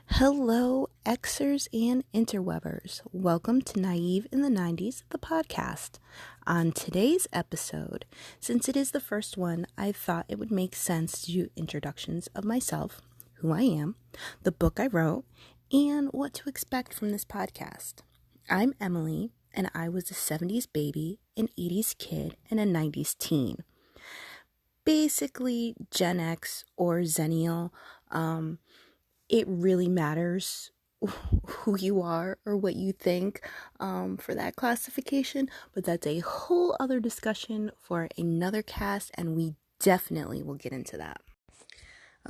Hello, Xers and interwebers. Welcome to Naive in the 90s, the podcast. On today's episode, since it is the first one, I thought it would make sense to do introductions of myself, who I am, the book I wrote, and what to expect from this podcast. I'm Emily, and I was a 70s baby, an 80s kid, and a 90s teen. Basically, Gen X or Zennial. It really matters who you are or what you think for that classification, but that's a whole other discussion for another cast, and we definitely will get into that.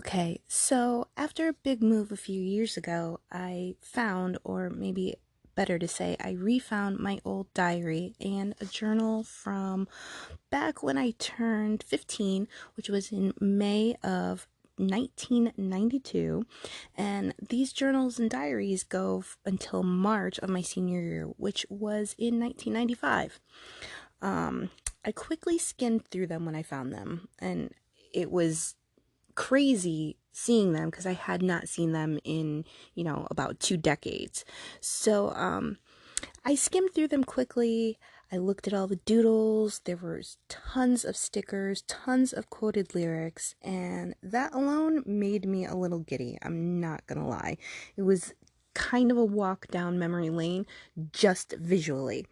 Okay, so after a big move a few years ago, I found, or maybe better to say, I refound my old diary and a journal from back when I turned 15, which was in May of 1992, and these journals and diaries go until March of my senior year, which was in 1995. I quickly skimmed through them when I found them, and it was crazy seeing them because I had not seen them in, about 2 decades. So I skimmed through them quickly. I looked at all the doodles. There were tons of stickers, tons of quoted lyrics, and that alone made me a little giddy. I'm not gonna lie. It was kind of a walk down memory lane, just visually.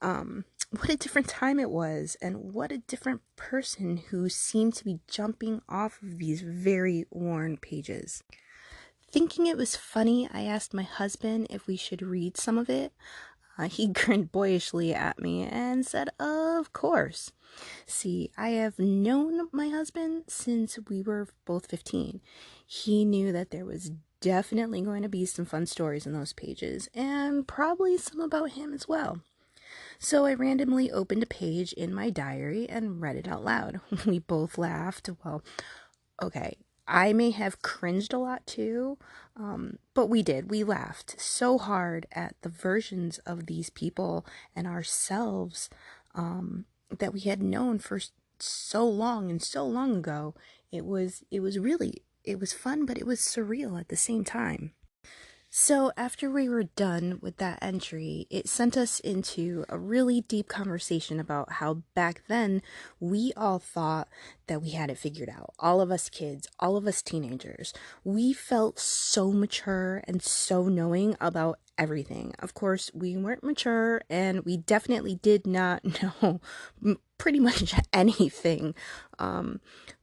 What a different time it was, and what a different person who seemed to be jumping off of these very worn pages. Thinking it was funny, I asked my husband if we should read some of it. He grinned boyishly at me and said, "Of course." See, I have known my husband since we were both 15. He knew that there was definitely going to be some fun stories in those pages, and probably some about him as well. So I randomly opened a page in my diary and read it out loud. We both laughed. Well, okay, I may have cringed a lot too, but we did. We laughed so hard at the versions of these people and ourselves that we had known for so long and so long ago. It was fun, but it was surreal at the same time. So after we were done with that entry, it sent us into a really deep conversation about how back then we all thought that we had it figured out. All of us kids, all of us teenagers, we felt so mature and so knowing about everything. Of course, we weren't mature, and we definitely did not know pretty much anything.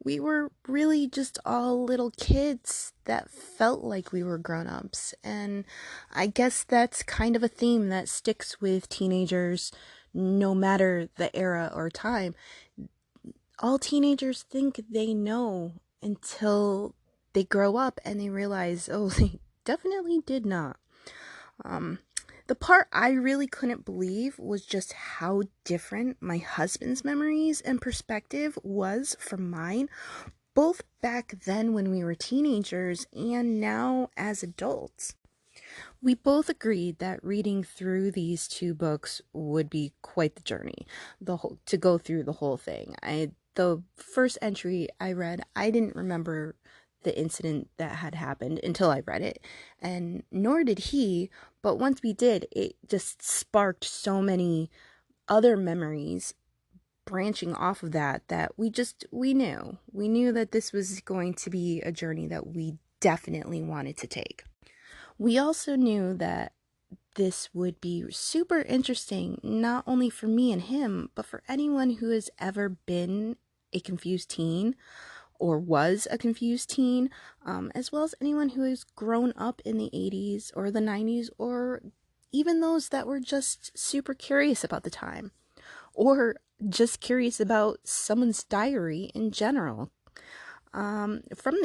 We were really just all little kids that felt like we were grown-ups, and I guess that's kind of a theme that sticks with teenagers no matter the era or time. All teenagers think they know until they grow up and they realize, oh, they definitely did not. The part I really couldn't believe was just how different my husband's memories and perspective was from mine, both back then when we were teenagers and now as adults. We both agreed that reading through these two books would be quite the journey, to go through the whole thing. The first entry I read, I didn't remember the incident that had happened until I read it, and nor did he, but once we did, it just sparked so many other memories branching off of that we knew that this was going to be a journey that we definitely wanted to take. We also knew that this would be super interesting, not only for me and him, but for anyone who has ever been a confused teen or was a confused teen, as well as anyone who has grown up in the 80s or the 90s, or even those that were just super curious about the time, or just curious about someone's diary in general. The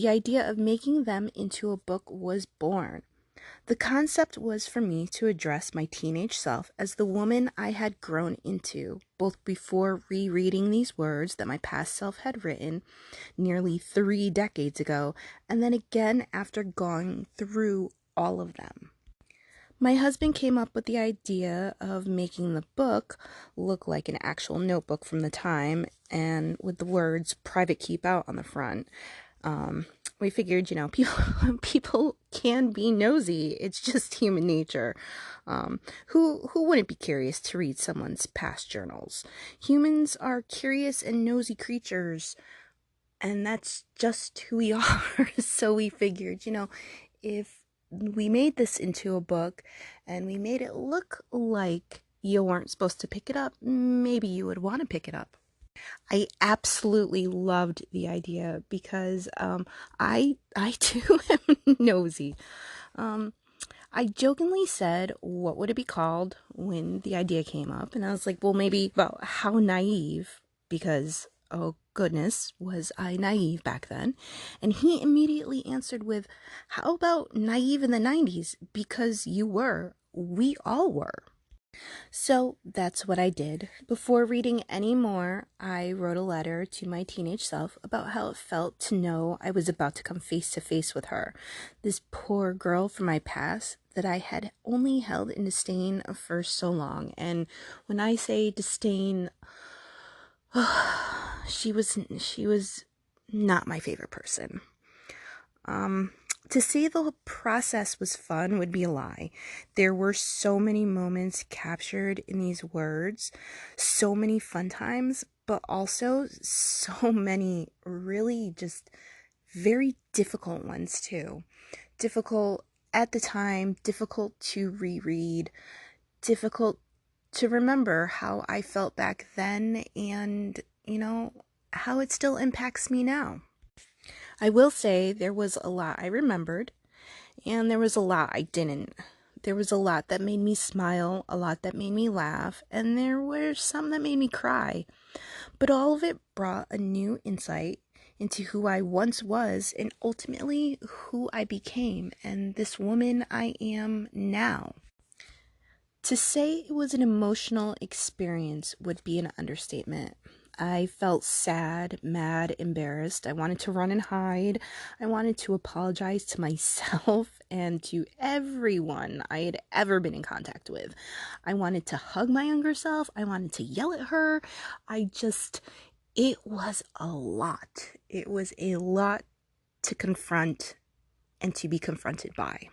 idea of making them into a book was born. The concept was for me to address my teenage self as the woman I had grown into, both before rereading these words that my past self had written nearly 3 decades ago, and then again after going through all of them. My husband came up with the idea of making the book look like an actual notebook from the time, and with the words "private keep out" on the front, we figured, people can be nosy. It's just human nature. Who wouldn't be curious to read someone's past journals? Humans are curious and nosy creatures, and that's just who we are. So we figured, if we made this into a book and we made it look like you weren't supposed to pick it up, maybe you would want to pick it up. I absolutely loved the idea because I too am nosy. Um, I jokingly said, "What would it be called?" when the idea came up, and I was like, "Well, maybe about how naive," because oh goodness, was I naive back then? And he immediately answered with, "How about naive in the 90s? Because you were. We all were." So that's what I did. Before reading any more, I wrote a letter to my teenage self about how it felt to know I was about to come face to face with her, this poor girl from my past that I had only held in disdain for so long. And when I say disdain, she was not my favorite person. To say the process was fun would be a lie. There were so many moments captured in these words, so many fun times, but also so many really just very difficult ones too. Difficult at the time, difficult to reread, difficult to remember how I felt back then and, how it still impacts me now. I will say there was a lot I remembered, and there was a lot I didn't. There was a lot that made me smile, a lot that made me laugh, and there were some that made me cry. But all of it brought a new insight into who I once was and ultimately who I became and this woman I am now. To say it was an emotional experience would be an understatement. I felt sad, mad, embarrassed. I wanted to run and hide. I wanted to apologize to myself and to everyone I had ever been in contact with. I wanted to hug my younger self. I wanted to yell at her. It was a lot. It was a lot to confront and to be confronted by.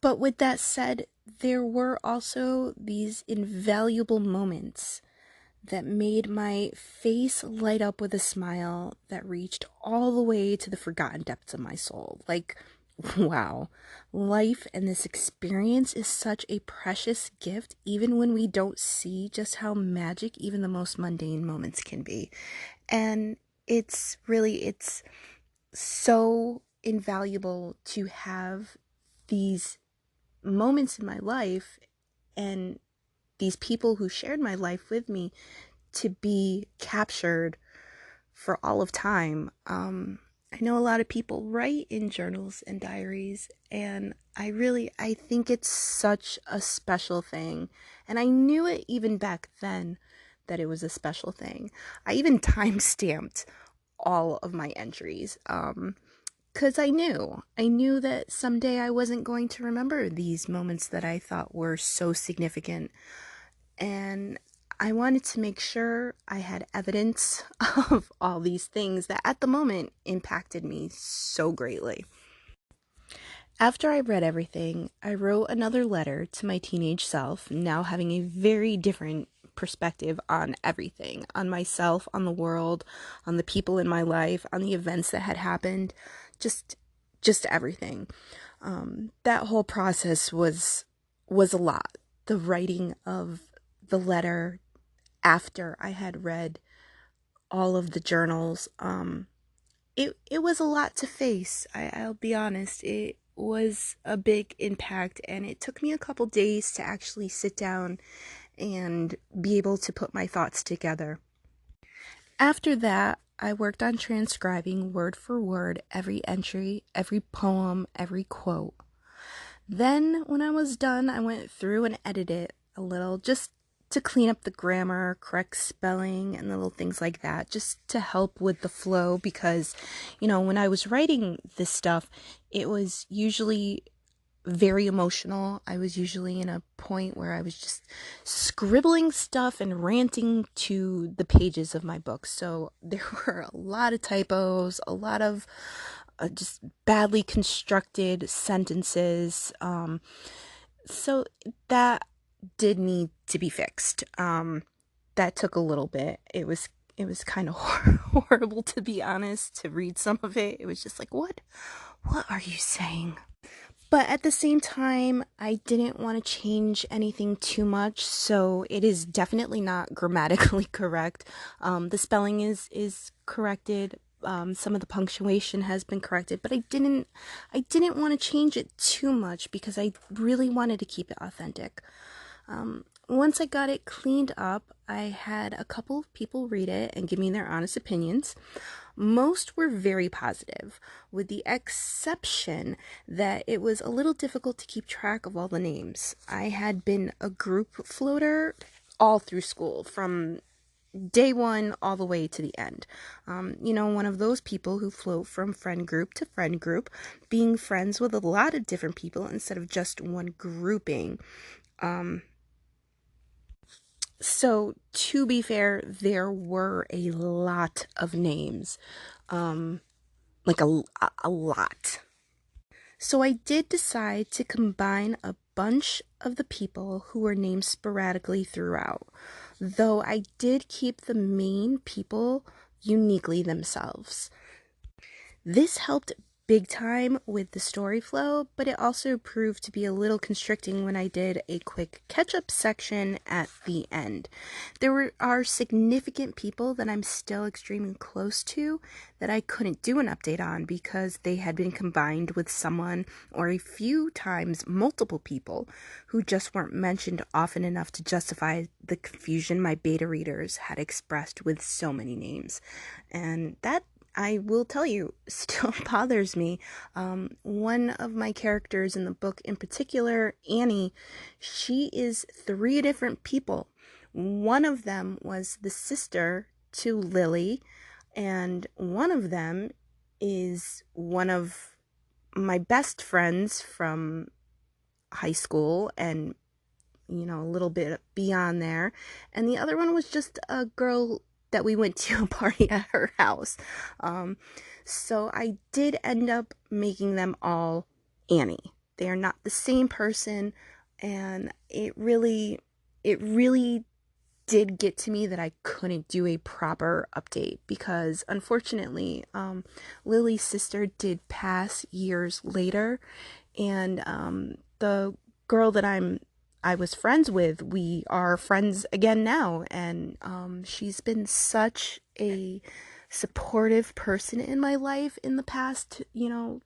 But with that said, there were also these invaluable moments that made my face light up with a smile that reached all the way to the forgotten depths of my soul. Like, wow, life and this experience is such a precious gift, even when we don't see just how magic even the most mundane moments can be. And it's so invaluable to have these moments in my life and these people who shared my life with me to be captured for all of time. I know a lot of people write in journals and diaries, and I think it's such a special thing. And I knew it even back then that it was a special thing. I even time-stamped all of my entries. Because I knew that someday I wasn't going to remember these moments that I thought were so significant. And I wanted to make sure I had evidence of all these things that at the moment impacted me so greatly. After I read everything, I wrote another letter to my teenage self, now having a very different perspective on everything, on myself, on the world, on the people in my life, on the events that had happened, just everything. That whole process was a lot. The writing of the letter after I had read all of the journals, it was a lot to face. I'll be honest. It was a big impact, and it took me a couple days to actually sit down and be able to put my thoughts together. After that, I worked on transcribing word for word every entry, every poem, every quote. Then, when I was done, I went through and edited it a little just to clean up the grammar, correct spelling, and little things like that, just to help with the flow because, when I was writing this stuff, it was usually very emotional. I was usually in a point where I was just scribbling stuff and ranting to the pages of my book. So there were a lot of typos, a lot of just badly constructed sentences. So that did need to be fixed. That took a little bit. It was kind of horrible, to be honest, to read some of it. It was just like, what are you saying? But at the same time, I didn't want to change anything too much, so it is definitely not grammatically correct. The spelling is corrected. Some of the punctuation has been corrected, but I didn't want to change it too much because I really wanted to keep it authentic. Once I got it cleaned up, I had a couple of people read it and give me their honest opinions. Most were very positive, with the exception that it was a little difficult to keep track of all the names. I had been a group floater all through school, from day one all the way to the end. One of those people who float from friend group to friend group, being friends with a lot of different people instead of just one grouping. So, to be fair, there were a lot of names. Like a lot. So I did decide to combine a bunch of the people who were named sporadically throughout, though I did keep the main people uniquely themselves. This helped big time with the story flow, but it also proved to be a little constricting when I did a quick catch-up section at the end. There are significant people that I'm still extremely close to that I couldn't do an update on because they had been combined with someone, or a few times multiple people, who just weren't mentioned often enough to justify the confusion my beta readers had expressed with so many names. And that, I will tell you, still bothers me. One of my characters in the book in particular, Annie, she is 3 different people. One of them was the sister to Lily, and one of them is one of my best friends from high school and, a little bit beyond there. And the other one was just a girl that we went to a party at her house. So I did end up making them all Annie. They are not the same person, and it really did get to me that I couldn't do a proper update because, unfortunately, Lily's sister did pass years later, and the girl that I was friends with, we are friends again now, and she's been such a supportive person in my life in the past,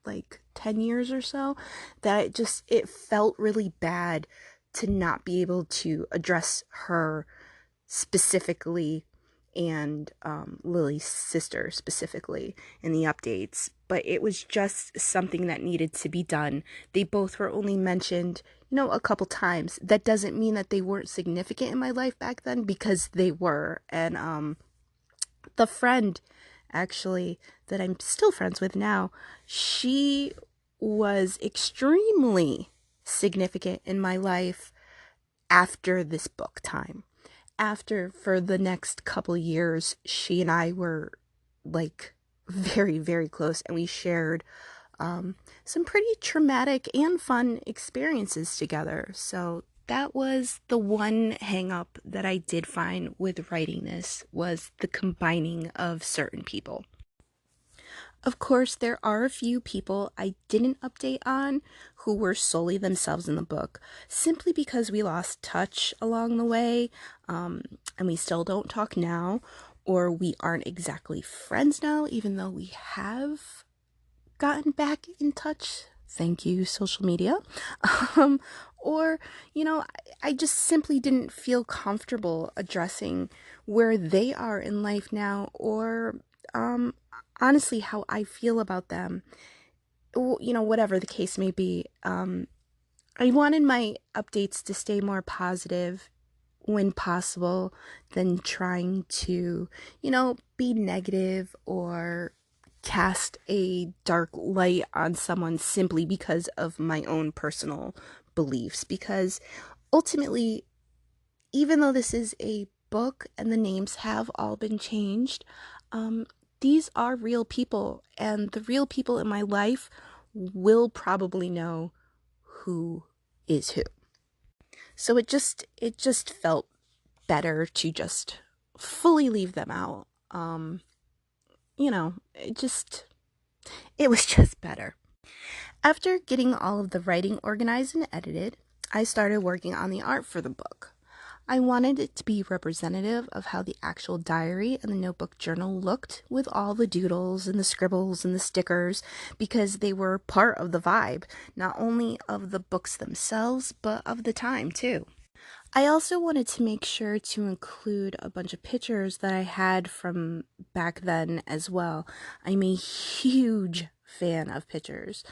like 10 years or so, that it felt really bad to not be able to address her specifically, and Lily's sister specifically in the updates. But it was just something that needed to be done. They both were only mentioned, a couple times. That doesn't mean that they weren't significant in my life back then, because they were. And the friend, actually, that I'm still friends with now, she was extremely significant in my life after this book time. For the next couple years, she and I were like very, very close, and we shared some pretty traumatic and fun experiences together. So that was the one hang up that I did find with writing this, was the combining of certain people. Of course, there are a few people I didn't update on who were solely themselves in the book, simply because we lost touch along the way, and we still don't talk now, or we aren't exactly friends now, even though we have gotten back in touch. Thank you, social media. Or, I just simply didn't feel comfortable addressing where they are in life now, or honestly how I feel about them. Whatever the case may be. I wanted my updates to stay more positive when possible than trying to, be negative or cast a dark light on someone simply because of my own personal beliefs. Because ultimately, even though this is a book and the names have all been changed, these are real people, and the real people in my life will probably know who is who. So it just felt better to just fully leave them out. It was just better. After getting all of the writing organized and edited, I started working on the art for the book. I wanted it to be representative of how the actual diary and the notebook journal looked, with all the doodles and the scribbles and the stickers, because they were part of the vibe, not only of the books themselves, but of the time too. I also wanted to make sure to include a bunch of pictures that I had from back then as well. I'm a huge fan of pictures.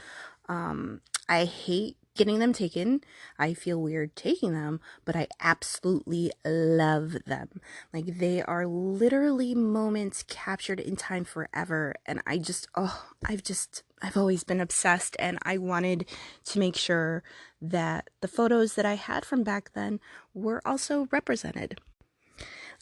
I hate getting them taken. I feel weird taking them, but I absolutely love them. Like, they are literally moments captured in time forever. And I've always been obsessed, and I wanted to make sure that the photos that I had from back then were also represented.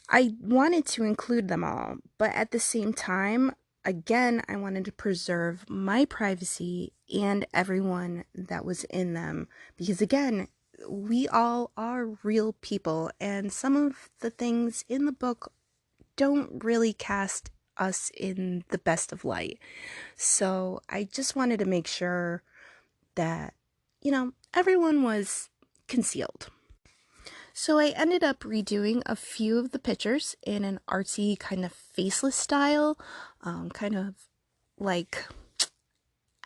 I wanted to include them all, but at the same time, again, I wanted to preserve my privacy and everyone that was in them, because again, we all are real people, and some of the things in the book don't really cast us in the best of light. So I just wanted to make sure that, everyone was concealed. So I ended up redoing a few of the pictures in an artsy kind of faceless style, kind of like,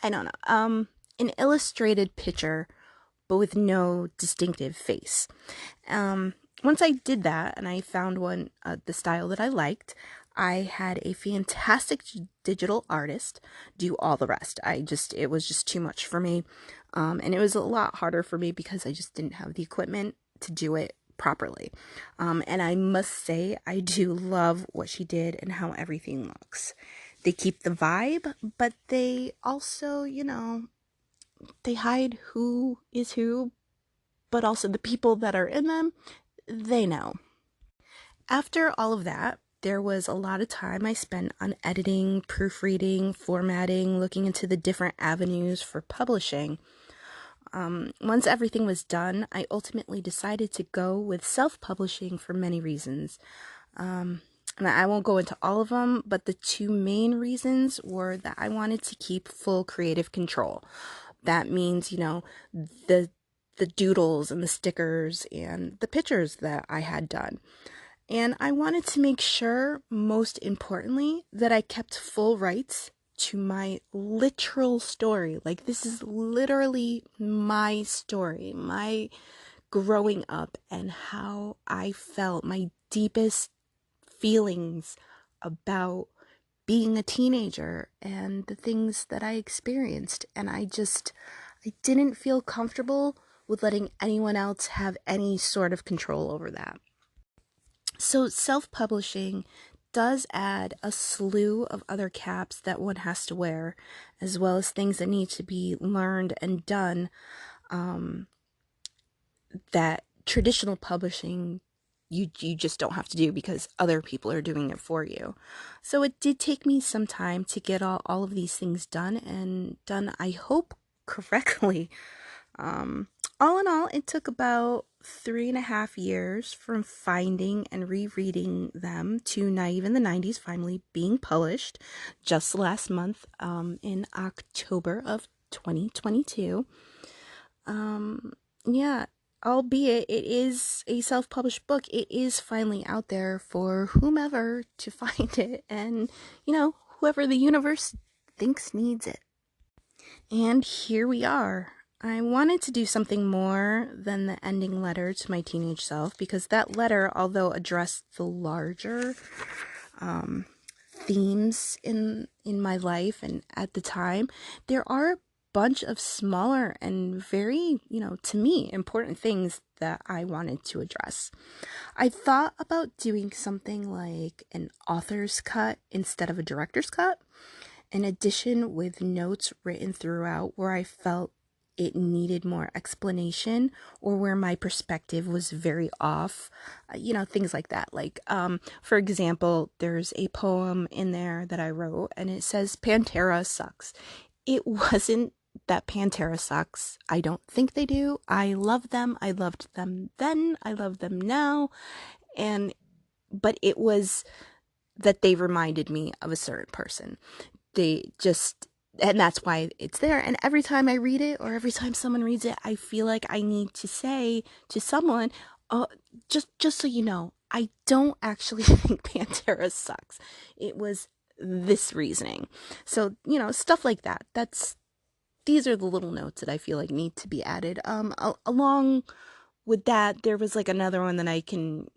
I don't know, an illustrated picture, but with no distinctive face. Once I did that and I found one, the style that I liked, I had a fantastic digital artist do all the rest. It was just too much for me. And it was a lot harder for me because I just didn't have the equipment to do it properly. And I must say, I do love what she did and how everything looks. They keep the vibe, but they also, they hide who is who, but also the people that are in them, they know. After all of that, there was a lot of time I spent on editing, proofreading, formatting, looking into the different avenues for publishing. Once everything was done, I ultimately decided to go with self-publishing for many reasons. And I won't go into all of them, but the two main reasons were that I wanted to keep full creative control. That means, the doodles and the stickers and the pictures that I had done. And I wanted to make sure, most importantly, that I kept full rights to my literal story. Like, this is literally my story, my growing up, and how I felt, my deepest feelings about being a teenager and the things that I experienced. And I didn't feel comfortable with letting anyone else have any sort of control over that. So self-publishing does add a slew of other caps that one has to wear, as well as things that need to be learned and done, that traditional publishing you just don't have to do because other people are doing it for you. So it did take me some time to get all of these things done, and done, I hope, correctly. All in all, it took about 3.5 years from finding and rereading them to Naive in the 90s finally being published just last month, in October of 2022. Yeah, albeit it is a self-published book, it is finally out there for whomever to find it, and, whoever the universe thinks needs it. And here we are. I wanted to do something more than the ending letter to my teenage self, because that letter, although addressed the larger themes in my life and at the time, there are a bunch of smaller and very, to me, important things that I wanted to address. I thought about doing something like an author's cut instead of a director's cut. an edition with notes written throughout where I felt it needed more explanation or where my perspective was very off, things like that. Like, for example, there's a poem in there that I wrote and it says Pantera sucks. It wasn't that Pantera sucks. I don't think they do. I love them. I loved them then. I love them now. But it was that they reminded me of a certain person. And that's why it's there. And every time I read it or every time someone reads it, I feel like I need to say to someone, just so you know, I don't actually think Pantera sucks. It was this reasoning. So, stuff like that. These are the little notes that I feel like need to be added. Along with that, there was like another one that I can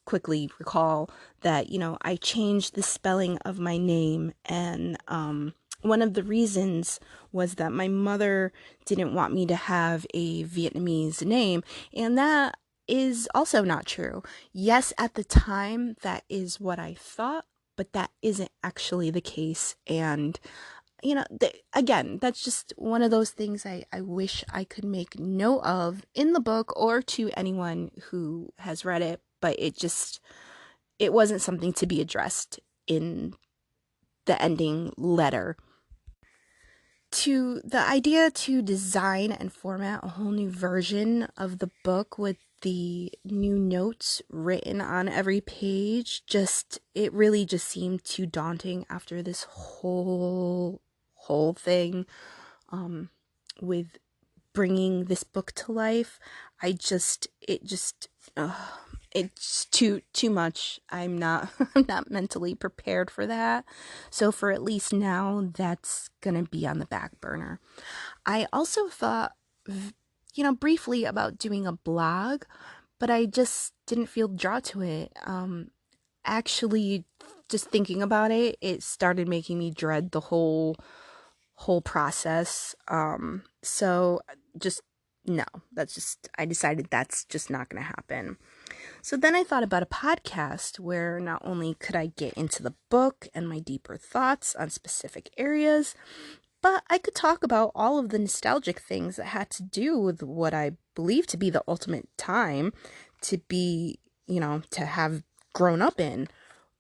quickly recall that, I changed the spelling of my name. And one of the reasons was that my mother didn't want me to have a Vietnamese name. And that is also not true. Yes, at the time, that is what I thought, but that isn't actually the case. And again, that's just one of those things I wish I could make note of in the book or to anyone who has read it, but it wasn't something to be addressed in the ending letter. To the idea to design and format a whole new version of the book with the new notes written on every page, it really just seemed too daunting after this whole thing with bringing this book to life. It's too much. I'm not mentally prepared for that. So for at least now, that's gonna be on the back burner. I also thought, briefly about doing a blog, but I just didn't feel drawn to it. Actually, just thinking about it, it started making me dread the whole process. So just no, I decided that's just not going to happen. So then I thought about a podcast where not only could I get into the book and my deeper thoughts on specific areas, but I could talk about all of the nostalgic things that had to do with what I believe to be the ultimate time to be, to have grown up in.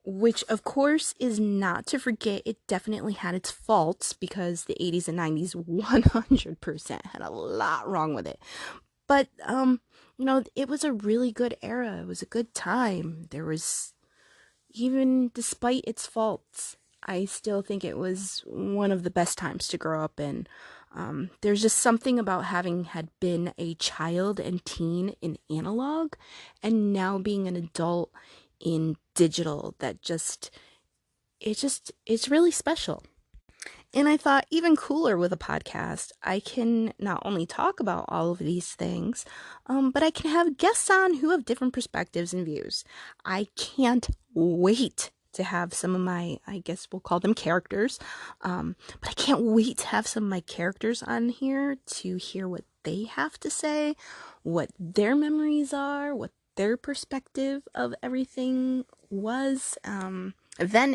Which, of course, is not to forget it definitely had its faults because the 80s and 90s 100% had a lot wrong with it. But, it was a really good era. It was a good time. There was, even despite its faults, I still think it was one of the best times to grow up in. There's just something about having had been a child and teen in analog and now being an adult in digital that it's really special. And I thought even cooler with a podcast, I can not only talk about all of these things, but I can have guests on who have different perspectives and views. I can't wait to have some of my, I guess we'll call them characters, but I can't wait to have some of my characters on here to hear what they have to say, what their memories are, what their perspective of everything was, then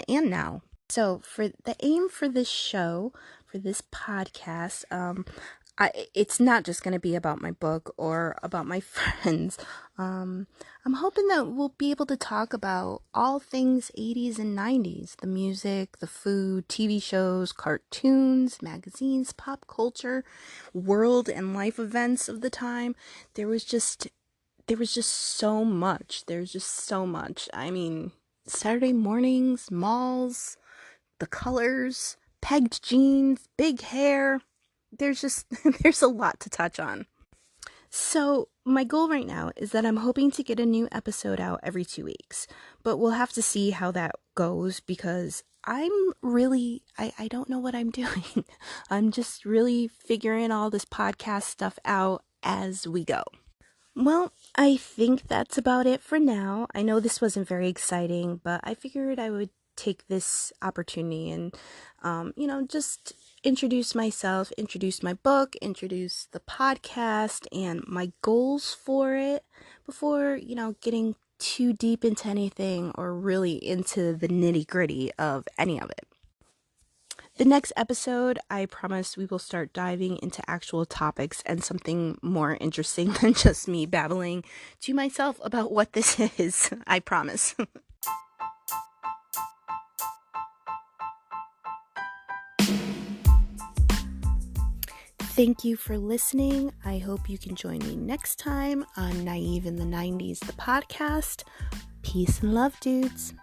and now. So for the aim for this show, for this podcast, it's not just going to be about my book or about my friends. I'm hoping that we'll be able to talk about all things 80s and 90s, the music, the food, TV shows, cartoons, magazines, pop culture, world and life events of the time. There was just so much. There's just so much. I mean, Saturday mornings, malls, the colors, pegged jeans, big hair. There's there's a lot to touch on. So my goal right now is that I'm hoping to get a new episode out every 2 weeks, but we'll have to see how that goes because I don't know what I'm doing. I'm just really figuring all this podcast stuff out as we go. Well, I think that's about it for now. I know this wasn't very exciting, but I figured I would take this opportunity and, just introduce myself, introduce my book, introduce the podcast and my goals for it before, getting too deep into anything or really into the nitty gritty of any of it. The next episode, I promise we will start diving into actual topics and something more interesting than just me babbling to myself about what this is. I promise. Thank you for listening. I hope you can join me next time on Naive in the 90s, the podcast. Peace and love, dudes.